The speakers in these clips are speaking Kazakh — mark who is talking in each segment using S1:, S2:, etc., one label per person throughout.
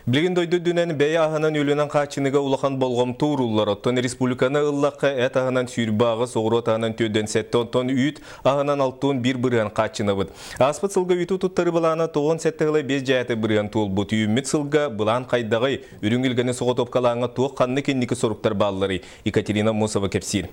S1: Билген дойду дүнен бәй ағынан өлінен қачыныға улахан болғым туырулар. Оттон республиканы ыллаққа әт ағынан сүйірбағы соғырот ағынан төден сәтті онтон үйт ағынан алтуын бір бірген қачыны бұд. Аспыт сылға үйті тұттары бұланы тоғын сәттіғылай без жәйті бірген туыл бұд. Үйіммет сылға бұлан қайдағай үріңгілгені соғы топқалаңы туық қанны кеннекі соруқтар балылары. Екатерина Мосова кепсир.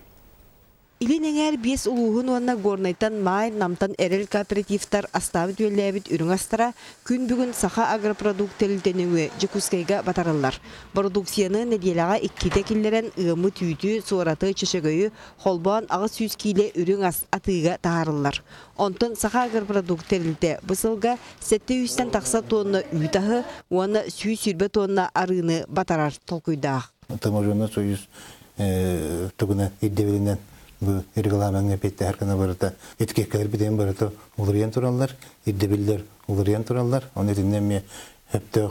S2: Илинеңер бес улуғын онна горнайтан май намтан әрел кооперативтар аставы дүелләбіт үрің астыра күн бүгін саха агропродуктелілденуі жүкускайға батарылар. Продукцияны неделаға икките келлерен ұғымы түйті, суараты чешегөйі, холбан ағыз сүйіз кейле үрің атыға тағарылар. Онтын саха агропродуктелілді бұсылға 700-тен тақса тонна үйтағы, оны сүйіз сүрбе тонна арыны батарар толкуйдақ.
S3: Таможенный союз тұғына иддевелінен bu rегламентне петте herkene barıta etkekler biden barıta uluryan turallar iddebiller uluryan turallar onu dinlen mi hepte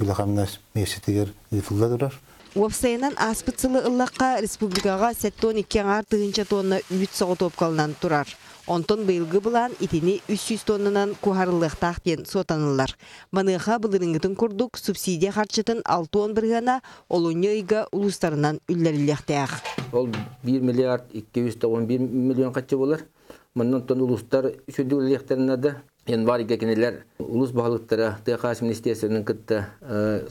S3: bilhamnas mesetiger yıfılla durar.
S2: Уапсайынан аспытсылы ыллаққа республикаға 7-12 артығынша тонна үйт соғы топқалынан тұрар. Онтон быйылғы бұлан итini 300 тоннынан кухарылық тақтен сотанылар. Маныға бұлырыңғытын күрдік субсидия харчытын 6-10 біргана олуны үйгі ұлыстарынан үлләріліқтәғ.
S4: Ол 1 миллиард 211 миллион қатшы болар. Мұнын тон ұлыстар үшінді үллеріктеріне де январь кенелер улус бағылықтары ТХ министерствінің кітті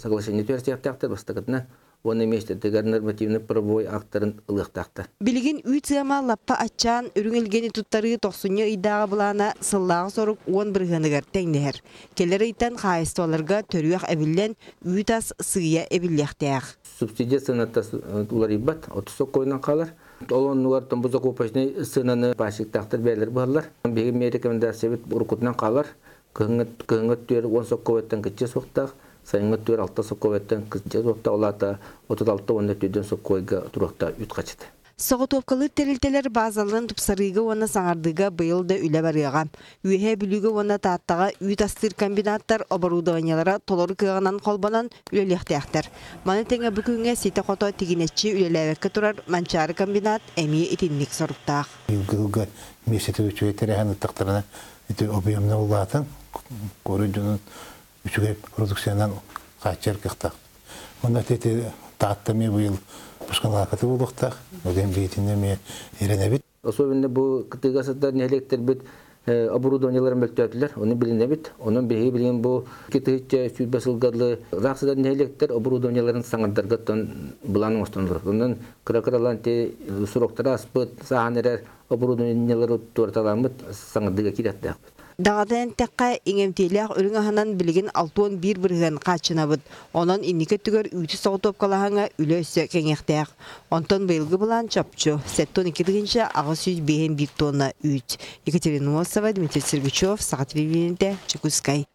S4: соглашение төрсияқтақтар бастықытына оны мештетігер нормативный правовой актарын ылықтақты.
S2: Билигин үйтсіғама лаппа атчан үріңілгені тұттары 90 үйдағы бұлана сыллағы сорық 10 біргінігер тәңдігер. Келер ыйтан қайысты оларға төріяқ әбілден үйтас сығия әбіллектәғ.
S4: Субсидия сынатта улар ибат, 30 койынан қалар. Олон нуар томбуза купашны сынаны башиктақтар бәлер бағылар. Бегі мен рекомендация бет ұрқытынан қалар. Кыңыт түйер 10 соққоветтен кітче соқтақ. Сайыңы түйер 6 соққоветтен кітче соқтақ. Олата 36-10 түйден соққойға тұрақта үт қачыды.
S2: Соғы топқалы тәрілтелер базалын тұпсарыға оны саңардыға бұйылды үлі барыға. Үйе бүлігі оны тааттаға үйт астыр комбинаттар оборудованиялара толоры кығынан қолбанан үлелектәқтір. Маны тәңі бүкінге сеті қото тегінетші үлеләвекке тұрар манчары комбинат әмей етіннік сұрықтақ.
S3: Үйілгі месеті өтері әні тақтарына объемны ұлатын, көрі жүнін үшіге продукциянан қачар кықтақ. Мұнда тәті тааттаме бұйыл Пушканлакаты болуқтақ, одан бейтінде ме еренебет.
S4: Особенно бұл кытыгасыдар нелектер бет оборудованияларын бөлтөтілер, оны біліне бет. Оның бейі білген бұл кетігітче сүйбасылғарлы рақсыдар нелектер оборудованияларын саңардарға бұланың останылыр. Онын қыра-қыраланте сұрақтары аспыт, сағанерер оборудованиялары туарталамыд саңардыға келетті ақпыд.
S2: Дағадан тәққа еңемтейліғ үрің ағынан білген 6-10 бірген қачына бұд. Онын иннекет түгер үйті соғы топқалағаңа үлі өсі кәңектәғ. Онтон бәйілгі бұлан чапчу. 7-12 дегенше ағы сүйіз бейін 1 тонна үйт. Екатерина Мосова, Дмитрий Сергачев, Сағат Телевидениеде, Чекускай.